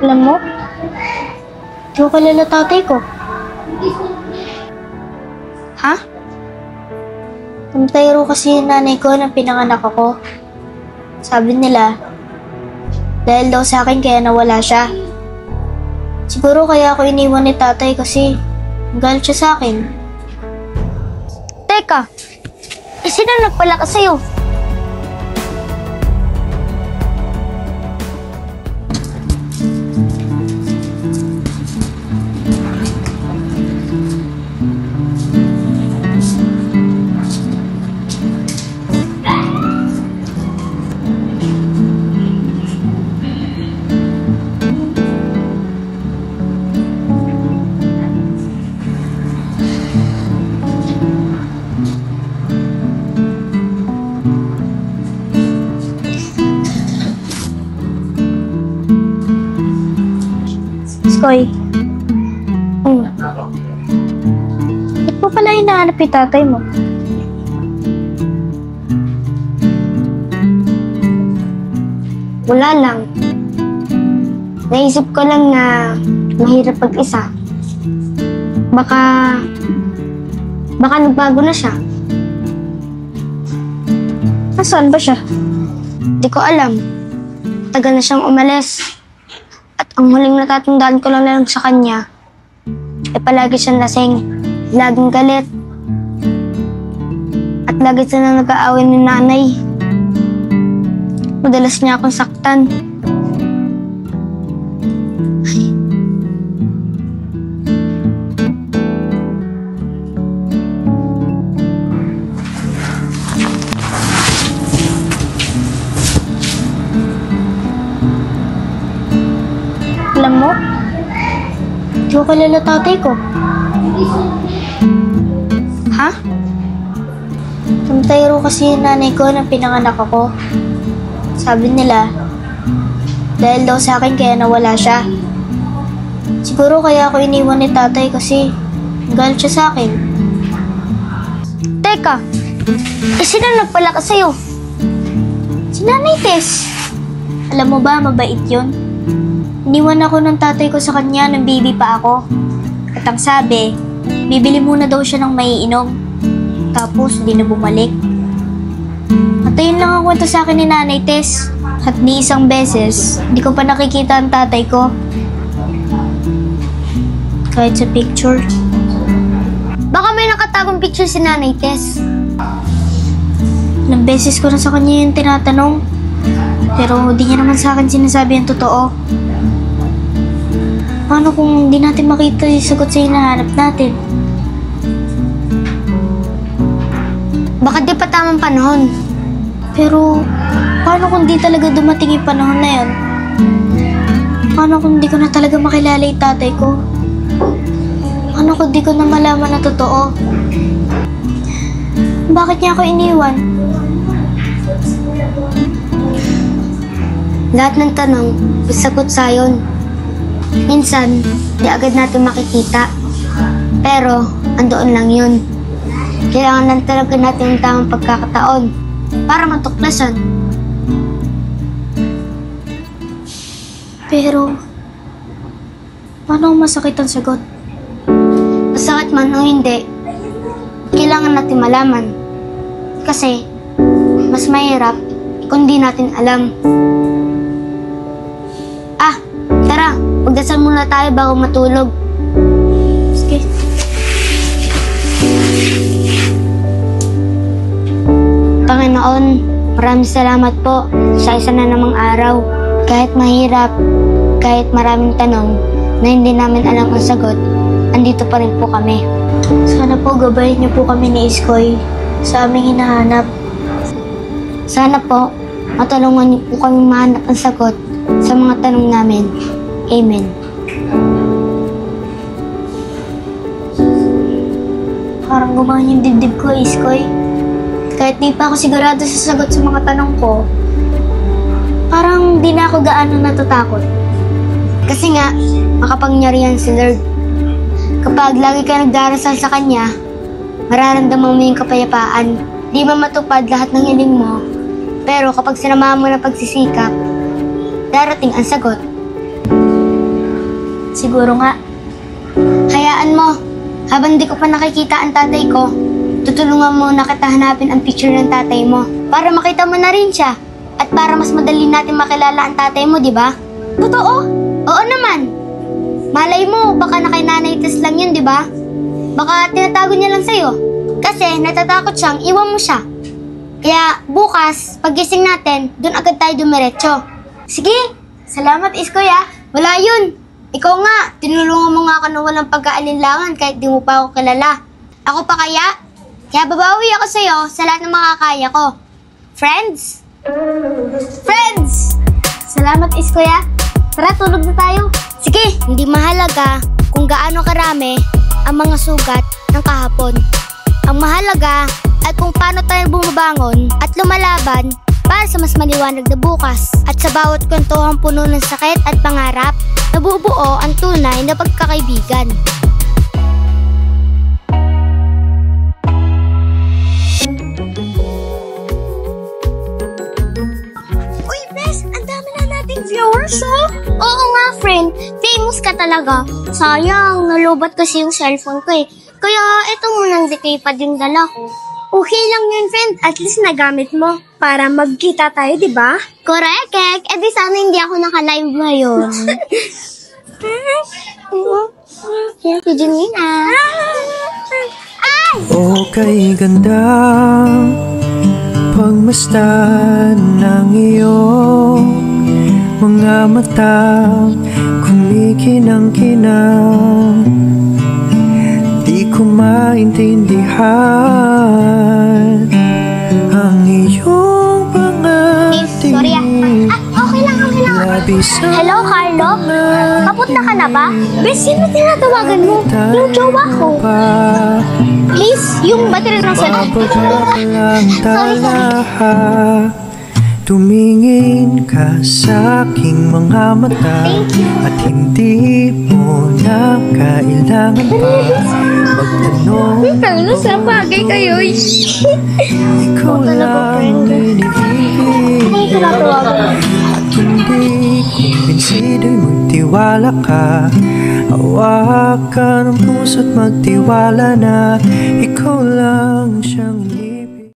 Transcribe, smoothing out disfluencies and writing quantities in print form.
Alam mo, di ko kilala tatay ko. Ha? Namatay kasi yung nanay ko nang pinanganak ako. Sabi nila, dahil daw sa akin kaya nawala siya. Siguro kaya ako iniwan ni tatay kasi galit siya sa akin. Teka, sino nagpalakas sa'yo? Koy. Ba't mo pala hinahanap yung tatay mo? Wala lang. Naisip ko lang na mahirap pag-isa. Baka nagbago na siya. Nasaan ba siya? Di ko alam. Tagal na siyang umalis. At ang huling natatandaan ko lang sa kanya, palagi siyang lasing, laging galit. At lagi silang nag-aaway ni nanay. Madalas niya akong saktan. Alam mo, di ko kilala tatay ko. Ha? Namatay kasi yung nanay ko nang pinanganak ako. Sabi nila, dahil daw sa akin kaya nawala siya. Siguro kaya ako iniwan ni tatay kasi galit siya sa akin. Teka, sino nagpalakas sa'yo? Si Nanay Tess. Alam mo ba, mabait yun. Iniwan ako ng tatay ko sa kanya nang baby pa ako. At ang sabi, bibili muna daw siya ng maiinom. Tapos, di na bumalik. At ayun lang ang kwento sa akin ni Nanay Tess. At ni isang beses, di ko pa nakikita ang tatay ko. Kahit sa picture. Baka may nakatagong picture si Nanay Tess. Ilang beses ko na sa kanya yung tinatanong. Pero di niya naman sa akin sinasabi ang totoo. Paano kung di natin makita yung sagot sa hinahanap natin? Baka di pa tamang panahon. Pero, paano kung di talaga dumating yung panahon na yun? Paano kung di ko na talaga makilala yung tatay ko? Paano kung di ko na malaman na totoo? Bakit niya ako iniwan? Lahat ng tanong, may sagot sayon. Minsan, di agad natin makikita. Pero, andoon lang yun. Kailangan lang talaga natin ng tamang pagkakataon para matuklasan. Pero, paano kung masakit ang sagot? Masakit man o hindi, kailangan natin malaman. Kasi, mas mahirap kung di natin alam. Tara, magdasal muna tayo bago matulog. Sige. Panginoon, maraming salamat po sa isa na namang araw. Kahit mahirap, kahit maraming tanong na hindi namin alam ang sagot, andito pa rin po kami. Sana po gabayin niyo po kami ni Iskoy sa aming hinahanap. Sana po, matulungan niyo po kami mahanap ang sagot sa mga tanong namin. Amen. Parang gumahan yung dibdib ko, Iskoy. Kahit di pa ako sigurado sa sagot sa mga tanong ko, parang di na ako gaano natatakot. Kasi nga, makapangyarihan si Lord. Kapag lagi ka nagdarasal sa Kanya, mararamdaman mo yung kapayapaan. Di man matupad lahat ng hiling mo, pero kapag sinamahan mo ng pagsisikap, darating ang sagot. Siguro nga. Hayaan mo, habang di ko pa nakikita ang tatay ko, tutulungan mo na kita hanapin ang picture ng tatay mo para makita mo na rin siya at para mas madali natin makilala ang tatay mo, di ba? Totoo? Oo naman. Malay mo, baka na kay Nanay Tess lang yun, di ba? Baka tinatago niya lang sa'yo kasi natatakot siyang iwan mo siya. Kaya bukas, pagising natin, dun agad tayo dumiretso. Sige, Salamat, Iskoy ah. wala yun. Ikaw nga, tinulungan mo nga ako na walang pag-aalinlangan kahit di mo pa ako kilala. Ako pa kaya? Kaya babawi ako sa'yo sa lahat ng makakaya ko. Friends? Friends! Salamat, Iskoy ah. Tara, tulog na tayo. Sige, hindi mahalaga kung gaano karami ang mga sugat ng kahapon. Ang mahalaga ay kung paano tayo bumabangon at lumalaban para sa mas maliwanag na bukas. At sa bawat kwentuhang puno ng sakit at pangarap, nabubuo ang tunay na pagkakaibigan. Uy, Bes, ang dami na nating viewers, oh. Oo nga, friend. Famous ka talaga. Sayang, nalubat kasi yung cellphone ko eh. Kaya ito munang decay pa din dala ko. Okay lang yun, friend. At least nagamit mo para magkita tayo, di ba? Correct, Kek. Eh di sana hindi ako naka-live ngayon. Yan si Junina. Ay! Okay, gandang pagmasdan ng iyong mga mata, kumikinang-kinang. Di ko maintindihan ang iyong Sorry ah. pangating. Okay lang. Labis ang Hello, Carlo? Papunta ka na ba? Bes, sino tinatawagan mo? Yung jowa ko. Please, yung battery ng cellphone. Mapagpapalang talaha. Tumingin ka sa aking mga mata at hindi mo na kailangan pa magtanong. Carlo, sa bagay kayo. Ikaw lang iniibig at hindi kumbinsido'y magtiwala ka. Hawakan ang puso't magtiwala na ikaw lang siyang